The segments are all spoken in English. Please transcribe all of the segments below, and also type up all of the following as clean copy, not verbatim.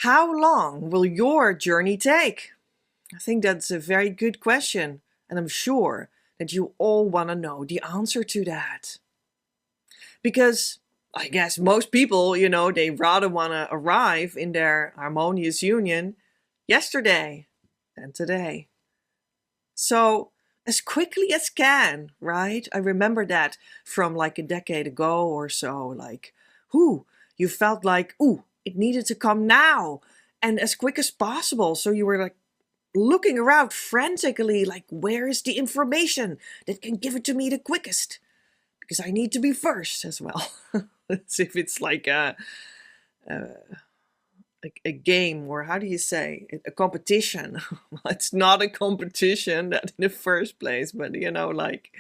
How long will your journey take? I think that's a very good question, and I'm sure that you all want to know the answer to that. Because I guess most people, they rather want to arrive in their harmonious union yesterday than today. So, as quickly as can, right? I remember that from like a decade ago or so. Like, you felt like, it needed to come now and as quick as possible. So you were like looking around frantically, like, where is the information that can give it to me the quickest? Because I need to be first as well. As if it's like a game, or how do you say, a competition. It's not a competition that in the first place, but like,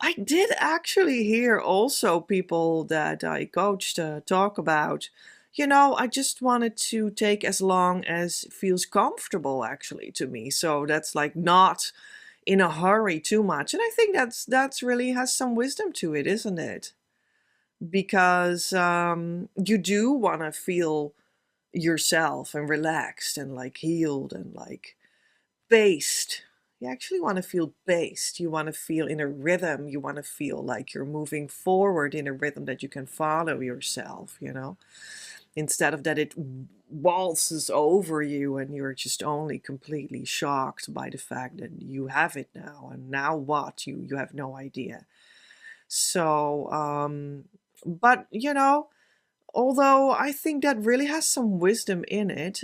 I did actually hear also people that I coached talk about, I just wanted to take as long as feels comfortable actually to me. So that's like not in a hurry too much. And I think that's really has some wisdom to it, isn't it? Because you do want to feel yourself and relaxed and like healed and like based. You actually want to feel based. You want to feel in a rhythm. You want to feel like you're moving forward in a rhythm that you can follow yourself, instead of that it waltzes over you and you're just only completely shocked by the fact that you have it now. And now what? You have no idea. So, but although I think that really has some wisdom in it,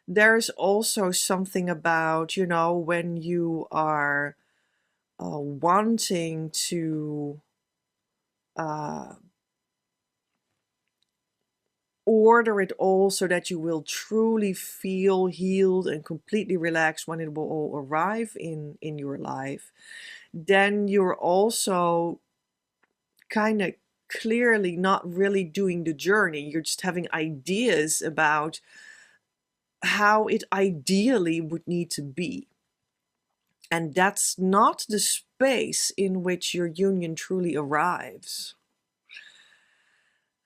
there's also something about, when you are wanting to order it all so that you will truly feel healed and completely relaxed when it will all arrive in your life, then you're also kind of clearly not really doing the journey. You're just having ideas about how it ideally would need to be. And that's not the space in which your union truly arrives.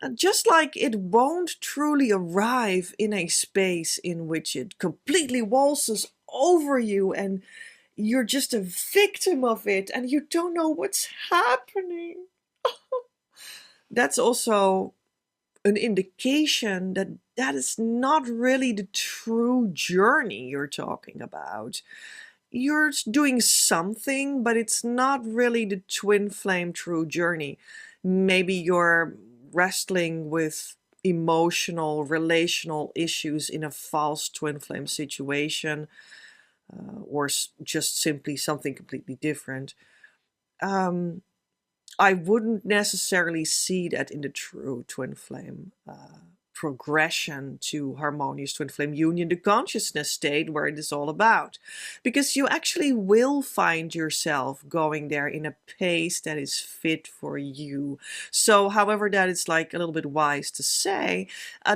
And just like it won't truly arrive in a space in which it completely waltzes over you and you're just a victim of it and you don't know what's happening. That's also an indication that that is not really the true journey you're talking about. You're doing something, but it's not really the twin flame true journey. Maybe you're wrestling with emotional, relational issues in a false twin flame situation, or just simply something completely different. I wouldn't necessarily see that in the true twin flame progression to harmonious twin flame union, the consciousness state where it is all about. Because you actually will find yourself going there in a pace that is fit for you. So however that is like a little bit wise to say,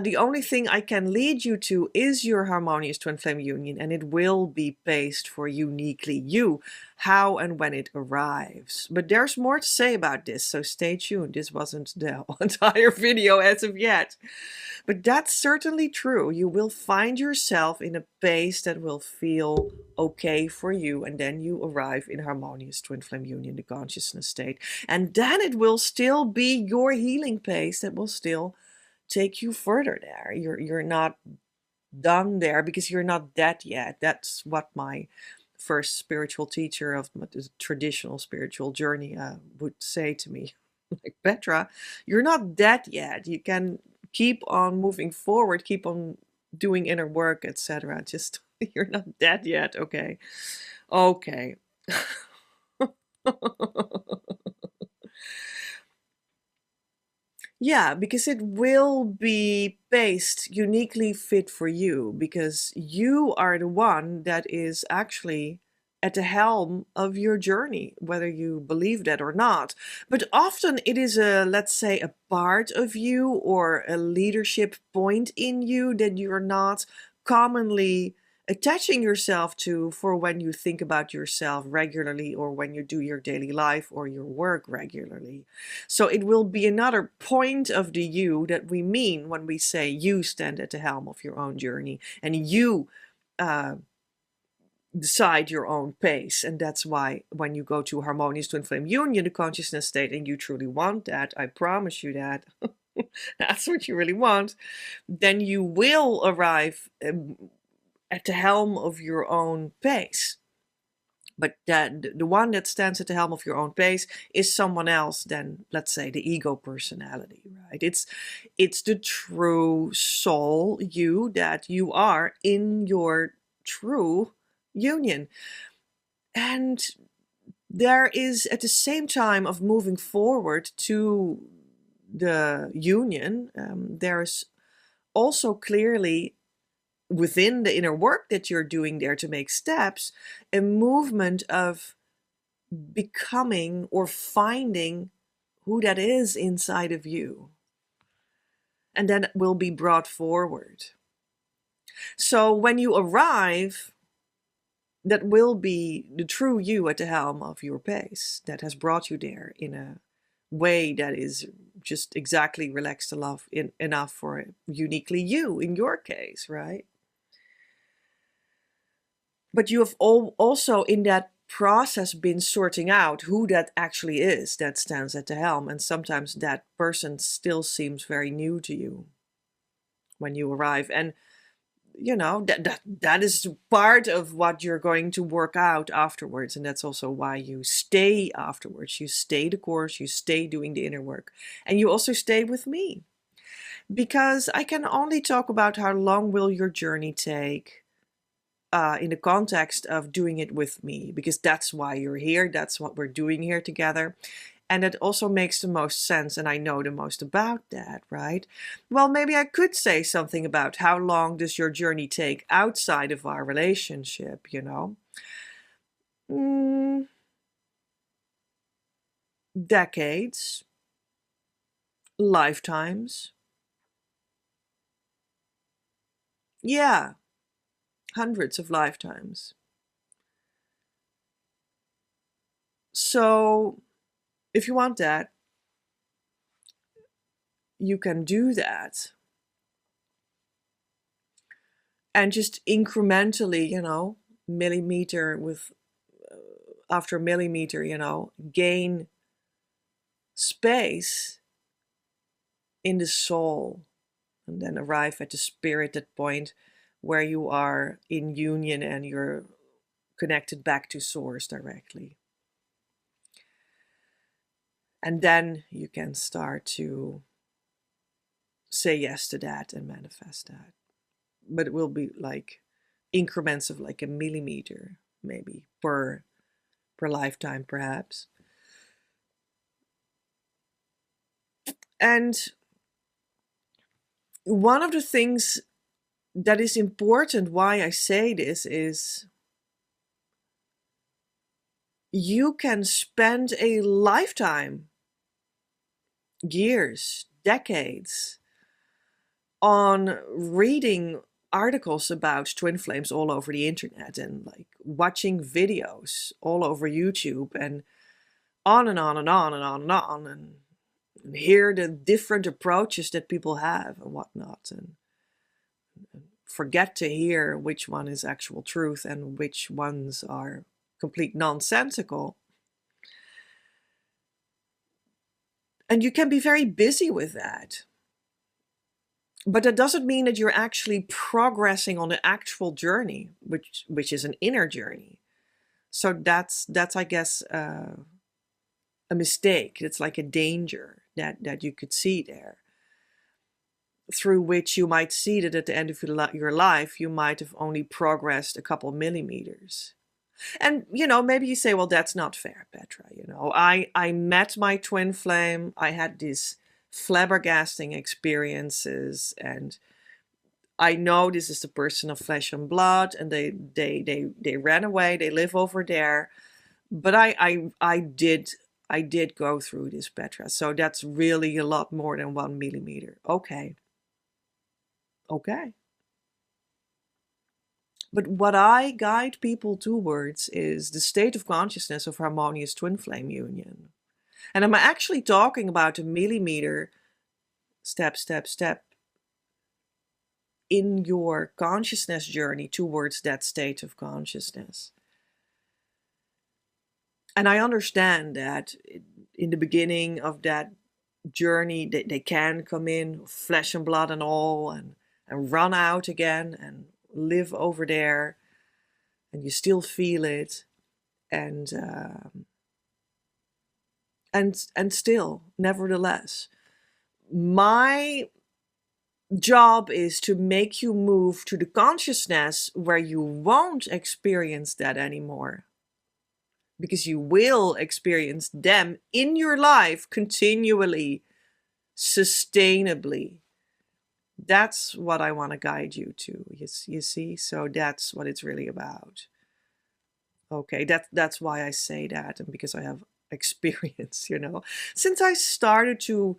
the only thing I can lead you to is your harmonious twin flame union, and it will be paced for uniquely you, how and when it arrives. But there's more to say about this, so stay tuned. This wasn't the entire video as of yet. But that's certainly true. You will find yourself in a pace that will feel okay for you, and then you arrive in harmonious twin flame union, the consciousness state. And then it will still be your healing pace that will still take you further there. You're not done there because you're not dead yet. That's what my first spiritual teacher of the traditional spiritual journey would say to me. Like, Petra, you're not dead yet. You can keep on moving forward, keep on doing inner work, etc. Just, you're not dead yet. Okay. Yeah, because it will be paced uniquely fit for you, because you are the one that is actually at the helm of your journey, whether you believe that or not. But often it is let's say, a part of you or a leadership point in you that you're not commonly attaching yourself to for when you think about yourself regularly, or when you do your daily life or your work regularly. So it will be another point of the you that we mean when we say you stand at the helm of your own journey, and you decide your own pace. And that's why when you go to Harmonious Twin Flame Union, the consciousness state, and you truly want that, I promise you that, that's what you really want, then you will arrive at the helm of your own pace. But that the one that stands at the helm of your own pace is someone else than, let's say, the ego personality, right? It's the true soul you that you are in your true union. And there is, at the same time of moving forward to the union, there's also clearly within the inner work that you're doing there to make steps, a movement of becoming or finding who that is inside of you. And then it will be brought forward. So when you arrive, that will be the true you at the helm of your pace that has brought you there in a way that is just exactly relaxed enough for uniquely you in your case, right? But you have also in that process been sorting out who that actually is that stands at the helm. And sometimes that person still seems very new to you when you arrive. And, you know, that is part of what you're going to work out afterwards. And that's also why you stay afterwards. You stay the course, you stay doing the inner work. And you also stay with me. Because I can only talk about how long will your journey take in the context of doing it with me, because that's why you're here. That's what we're doing here together. And it also makes the most sense, and I know the most about that, right? Well, maybe I could say something about how long does your journey take outside of our relationship, you know? Decades, lifetimes. Yeah, hundreds of lifetimes. So if you want that, you can do that. And just incrementally, you know, millimeter with after millimeter, you know, gain space in the soul, and then arrive at the spirited point where you are in union and you're connected back to source directly. And then you can start to say yes to that and manifest that. But it will be like increments of like a millimeter, maybe per lifetime, perhaps. And one of the things that is important, why I say this, is you can spend a lifetime, years, decades, on reading articles about twin flames all over the internet, and like watching videos all over YouTube, and on and on and on and on and on, and hear the different approaches that people have and whatnot, and forget to hear which one is actual truth and which ones are complete nonsensical. And you can be very busy with that. But that doesn't mean that you're actually progressing on the actual journey, which is an inner journey. So that's I guess, a mistake. It's like a danger that you could see there, through which you might see that at the end of your life, you might have only progressed a couple millimeters. And, you know, maybe you say, well, that's not fair, Petra. You know, I met my twin flame. I had these flabbergasting experiences, and I know this is the person of flesh and blood, and they ran away. They live over there. But I did go through this, Petra. So that's really a lot more than 1 millimeter. Okay. But what I guide people towards is the state of consciousness of harmonious twin flame union. And I'm actually talking about a millimeter step, step, step in your consciousness journey towards that state of consciousness. And I understand that in the beginning of that journey, they can come in, flesh and blood and all, and run out again and live over there, and you still feel it, and still, nevertheless, my job is to make you move to the consciousness where you won't experience that anymore. Because you will experience them in your life continually, sustainably. That's what I want to guide you to, you see? So that's what it's really about. Okay, that's why I say that, and because I have experience, Since I started to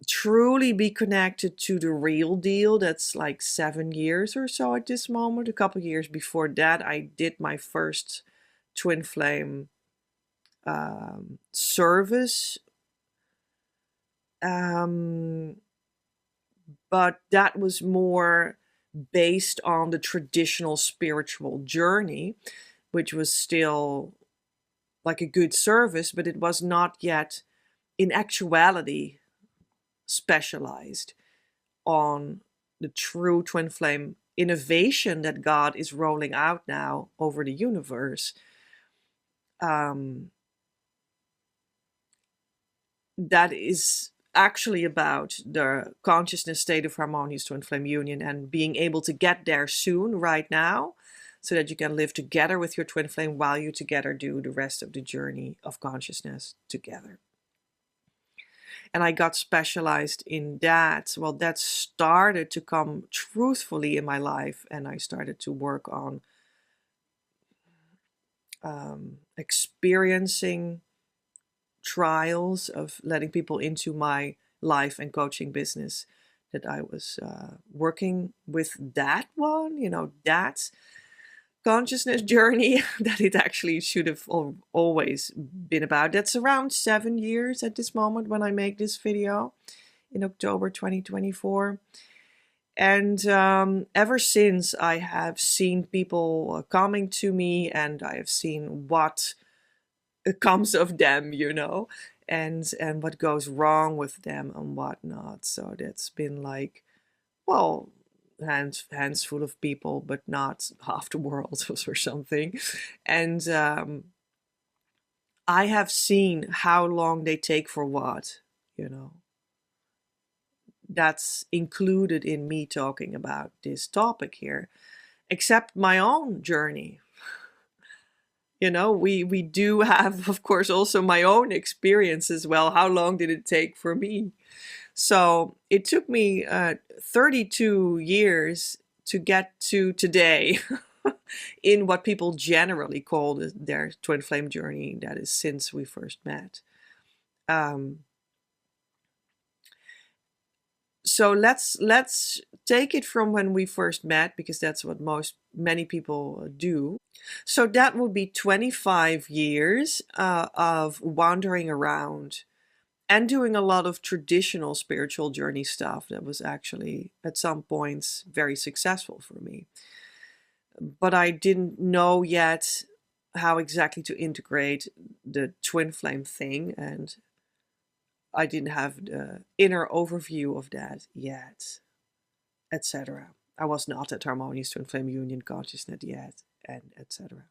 truly be connected to the real deal, that's like 7 years or so at this moment. A couple years before that, I did my first twin flame service, but that was more based on the traditional spiritual journey, which was still like a good service, but it was not yet in actuality specialized on the true twin flame innovation that God is rolling out now over the universe. That is actually about the consciousness state of harmonious twin flame union and being able to get there soon, right now, so that you can live together with your twin flame while you together do the rest of the journey of consciousness together. And I got specialized in that. Well, that started to come truthfully in my life, and I started to work on experiencing trials of letting people into my life and coaching business, that I was working with that one, that consciousness journey that it actually should have always been about. That's around 7 years at this moment when I make this video in October 2024. And ever since, I have seen people coming to me, and I have seen what comes of them, and what goes wrong with them and whatnot. So that's been like, well, hands full of people, but not half the world or something. And I have seen how long they take for what, That's included in me talking about this topic here, except my own journey. We do have, of course, also my own experience as well. How long did it take for me? So it took me 32 years to get to today in what people generally call their twin flame journey. That is since we first met. So let's take it from when we first met, because that's what many people do. So that would be 25 years of wandering around and doing a lot of traditional spiritual journey stuff that was actually at some points very successful for me. But I didn't know yet how exactly to integrate the twin flame thing, and I didn't have the inner overview of that yet, etc. I was not at Harmonious Twin Flame Union consciousness yet, and etc.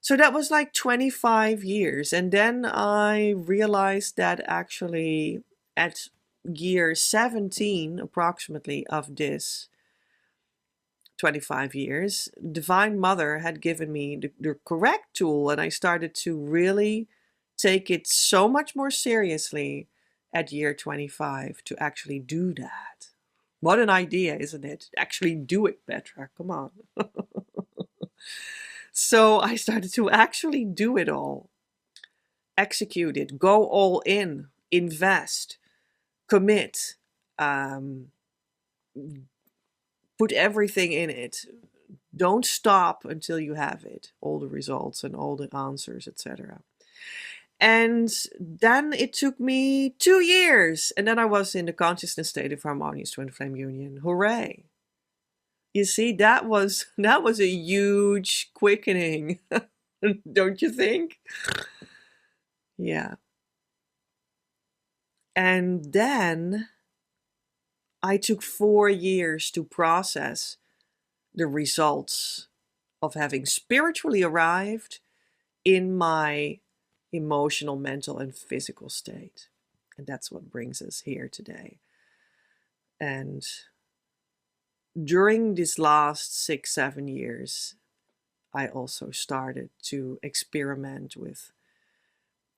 So that was like 25 years. And then I realized that actually at year 17, approximately, of this 25 years, Divine Mother had given me the correct tool, and I started to really take it so much more seriously at year 25 to actually do that. What an idea, isn't it? Actually do it, Petra. Come on. So I started to actually do it all. Execute it. Go all in. Invest. Commit. Put everything in it. Don't stop until you have it, all the results and all the answers, etc. And then it took me 2 years, and then I was in the consciousness state of Harmonious Twin Flame Union. Hooray! You see, that was a huge quickening, don't you think? Yeah. And then I took 4 years to process the results of having spiritually arrived in my emotional, mental, and physical state. And that's what brings us here today. And during these last 6-7 years, I also started to experiment with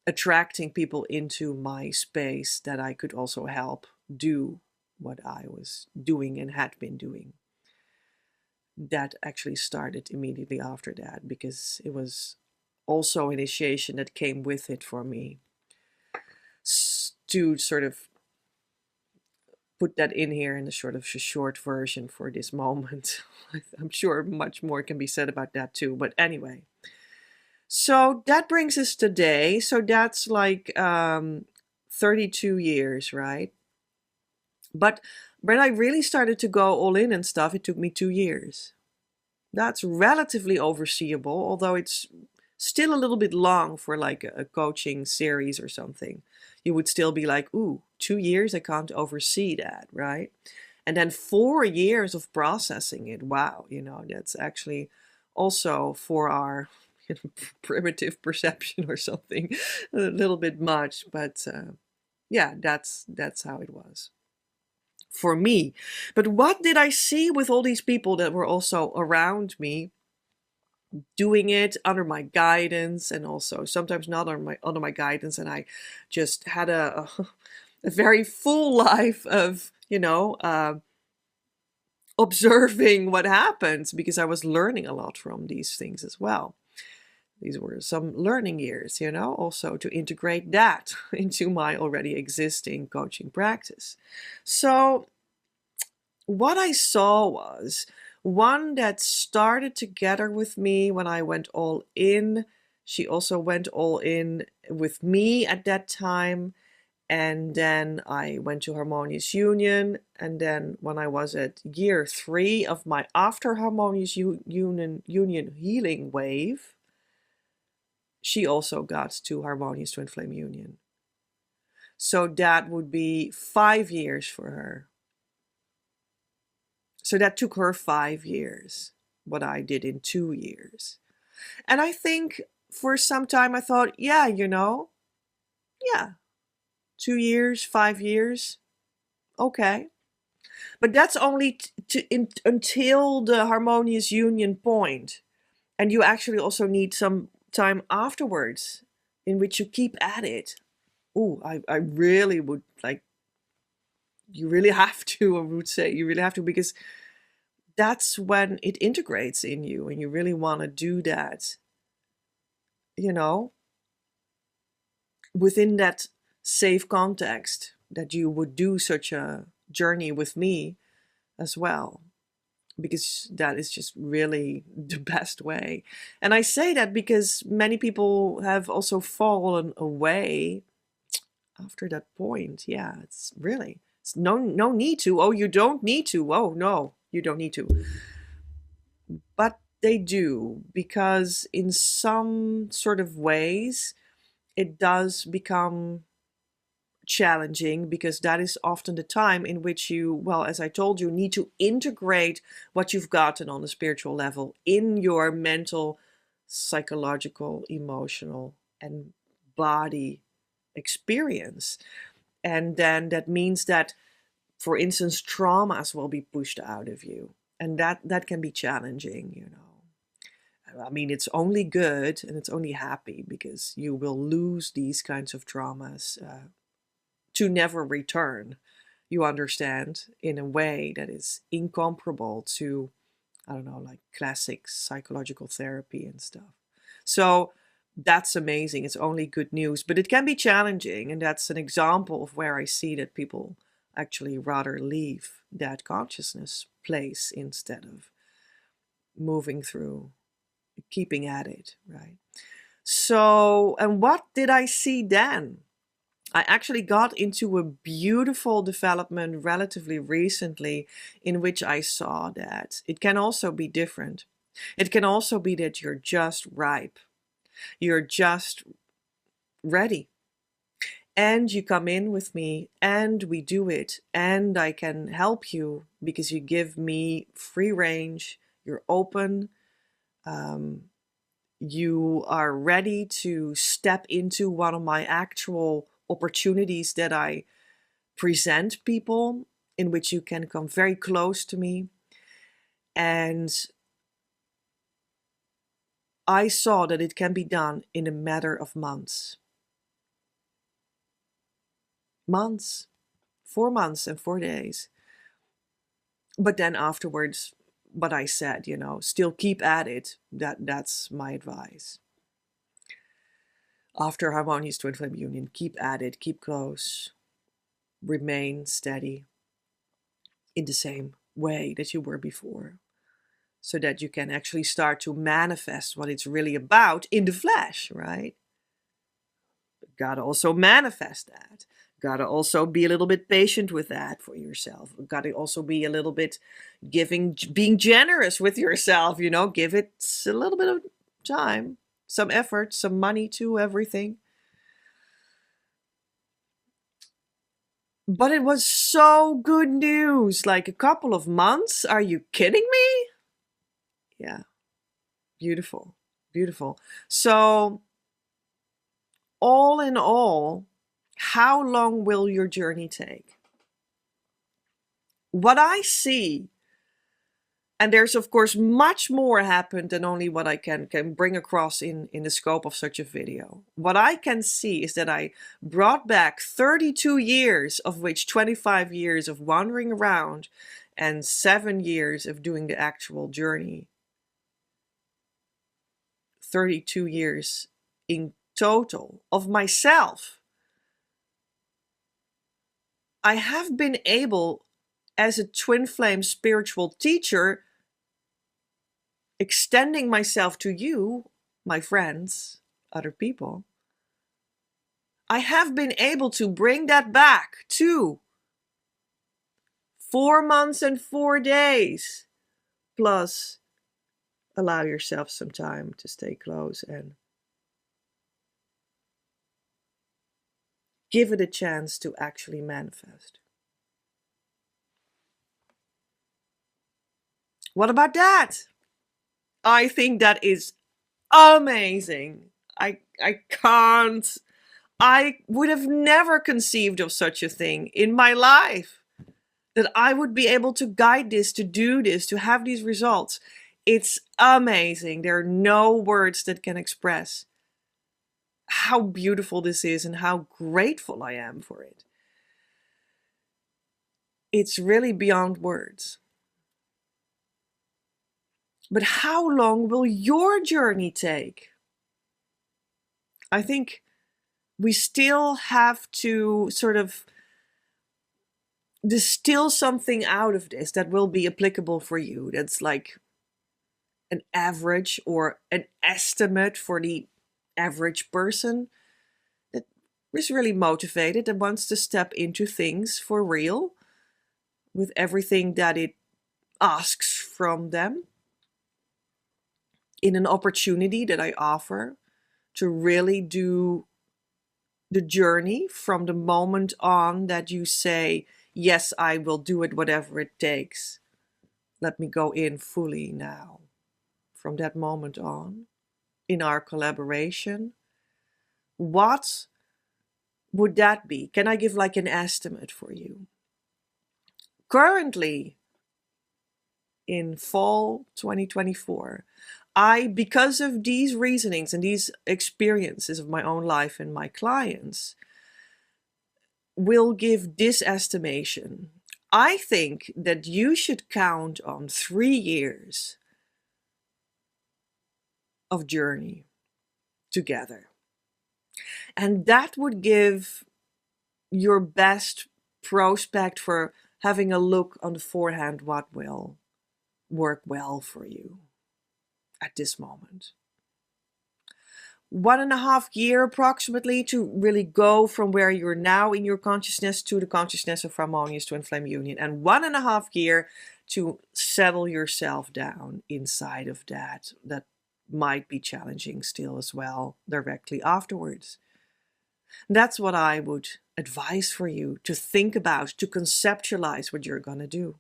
attracting people into my space that I could also help do what I was doing and had been doing. That actually started immediately after that, because it was also initiation that came with it for me, to sort of put that in here in a sort of short version for this moment. I'm sure much more can be said about that too, but anyway. So that brings us today. So that's like 32 years, right? But when I really started to go all in and stuff, it took me 2 years. That's relatively overseeable, although it's still a little bit long for like a coaching series or something. You would still be like, ooh, 2 years, I can't oversee that, right? And then 4 years of processing it. Wow, that's actually also for our primitive perception or something, a little bit much, but yeah, that's how it was for me. But what did I see with all these people that were also around me doing it under my guidance, and also sometimes not under my guidance, and I just had a very full life of observing what happens, because I was learning a lot from these things as well. These were some learning years, also to integrate that into my already existing coaching practice. So what I saw was one that started together with me when I went all in. She also went all in with me at that time. And then I went to Harmonious Union. And then when I was at year 3 of my after Harmonious Union healing wave, she also got to Harmonious Twin Flame Union. So that would be 5 years for her. So that took her 5 years, what I did in 2 years. And I think for some time I thought, yeah, 2 years, 5 years, okay. But that's only until the Harmonious Union point. And you actually also need some time afterwards in which you keep at it. Oh, I really would like, you really have to, I would say, you really have to, because that's when it integrates in you, and you really want to do that, within that safe context that you would do such a journey with me as well, because that is just really the best way. And I say that because many people have also fallen away after that point. Yeah, it's no need to. Oh, you don't need to. Oh, no, you don't need to. But they do, because in some sort of ways it does become challenging, because that is often the time in which you, well, as I told you, need to integrate what you've gotten on the spiritual level in your mental, psychological, emotional, and body experience. And then that means that, for instance, traumas will be pushed out of you. And that can be challenging, I mean, it's only good and it's only happy, because you will lose these kinds of traumas to never return, you understand, in a way that is incomparable to, I don't know, like classic psychological therapy and stuff. So that's amazing. It's only good news, but it can be challenging. And that's an example of where I see that people actually rather leave that consciousness place instead of moving through, keeping at it, right? So, and what did I see then? I actually got into a beautiful development relatively recently in which I saw that it can also be different. It can also be that you're just ripe. You're just ready. And you come in with me and we do it. And I can help you because you give me free range. You're open. You are ready to step into one of my actual opportunities that I present people, in which you can come very close to me. And I saw that it can be done in a matter of months. Months, 4 months and 4 days. But then afterwards, what I said, still keep at it. That's my advice. After Harmonious Twin Flame Union, keep at it, keep close, remain steady in the same way that you were before, so that you can actually start to manifest what it's really about in the flesh, right? Gotta also manifest that. Gotta also be a little bit patient with that for yourself. Gotta also be a little bit being generous with yourself, give it a little bit of time, some effort, some money to everything. But it was so good news, like a couple of months. Are you kidding me? Yeah. Beautiful. Beautiful. So, all in all, how long will your journey take? What I see, and there's of course much more happened than only what I can bring across in the scope of such a video. What I can see is that I brought back 32 years, of which 25 years of wandering around and 7 years of doing the actual journey. 32 years in total of myself. I have been able, as a twin flame spiritual teacher, extending myself to you, my friends, other people. I have been able to bring that back to 4 months and 4 days, plus allow yourself some time to stay close and give it a chance to actually manifest. What about that? I think that is amazing. I would have never conceived of such a thing in my life, that I would be able to guide this, to do this, to have these results. It's amazing. There are no words that can express how beautiful this is and how grateful I am for it. It's really beyond words. But how long will your journey take? I think we still have to sort of distill something out of this that will be applicable for you. That's like an average or an estimate for the average person that is really motivated and wants to step into things for real with everything that it asks from them, in an opportunity that I offer to really do the journey from the moment on that you say, yes, I will do it, whatever it takes. Let me go in fully now. From that moment on, in our collaboration, what would that be? Can I give like an estimate for you? Currently, in fall 2024, because of these reasonings and these experiences of my own life and my clients, will give this estimation. I think that you should count on 3 years of journey together. And that would give your best prospect for having a look on the forehand what will work well for you. at this moment. 1.5 years approximately to really go from where you're now in your consciousness to the consciousness of Harmonious Twin Flame Union, and 1.5 years to settle yourself down inside of that. That might be challenging still as well directly afterwards. That's what I would advise for you to think about, to conceptualize what you're going to do.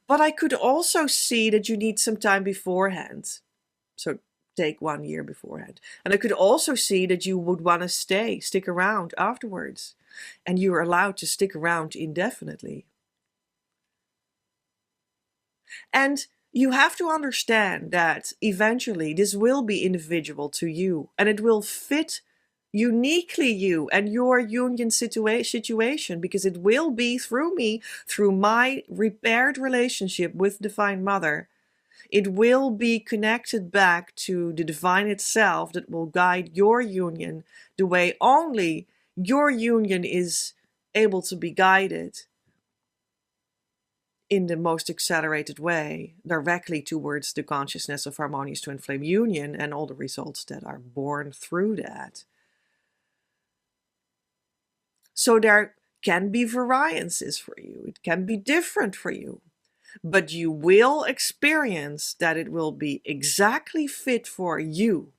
But I could also see that you need some time beforehand. So take 1 year beforehand. And I could also see that you would want to stick around afterwards. And you're allowed to stick around indefinitely. And you have to understand that eventually this will be individual to you, and it will fit uniquely you and your union situation, because it will be through me, through my repaired relationship with Divine Mother. It will be connected back to the divine itself that will guide your union the way only your union is able to be guided, in the most accelerated way, directly towards the consciousness of Harmonious Twin Flame Union and all the results that are born through that. So there can be variances for you. It can be different for you. But you will experience that it will be exactly fit for you.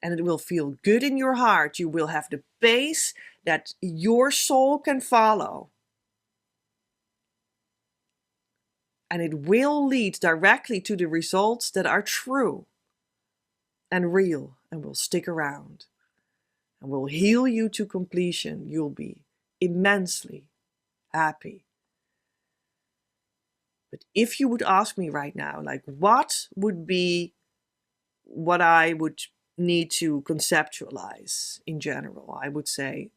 And it will feel good in your heart. You will have the pace that your soul can follow. And it will lead directly to the results that are true and real and will stick around and will heal you to completion. You'll be immensely happy. But if you would ask me right now, like, what would be what I would need to conceptualize in general, I would say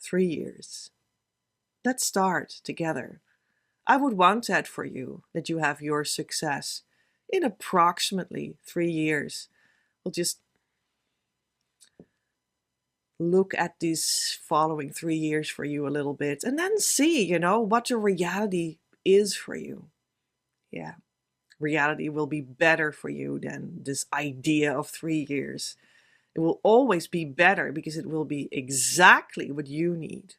3 years. Let's start together. I would want that for you, that you have your success in approximately 3 years. We'll just look at these following 3 years for you a little bit and then see, what the reality is for you. Yeah, reality will be better for you than this idea of 3 years. It will always be better because it will be exactly what you need.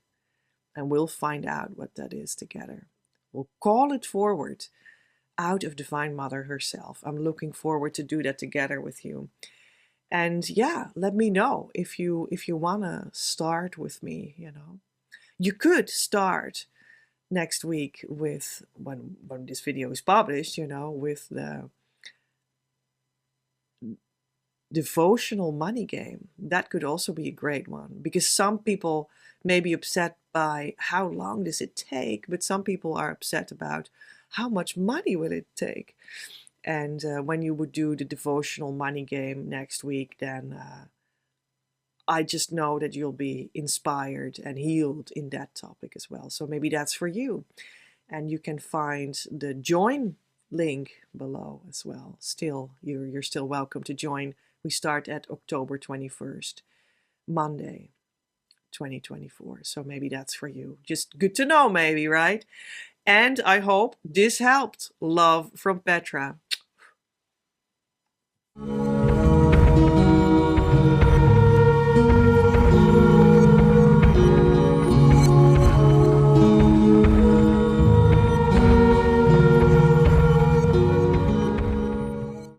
And we'll find out what that is together. We'll call it forward out of Divine Mother herself. I'm looking forward to do that together with you. And yeah, let me know if you want to start with me, You could start next week with, when this video is published, with the devotional money game. That could also be a great one, because some people may be upset by how long does it take, but some people are upset about how much money will it take. And when you would do the devotional money game next week, then I just know that you'll be inspired and healed in that topic as well. So maybe that's for you. And you can find the join link below as well. Still, you're still welcome to join. We start at October 21st, Monday, 2024. So maybe that's for you. Just good to know, maybe, right? And I hope this helped. Love from Petra.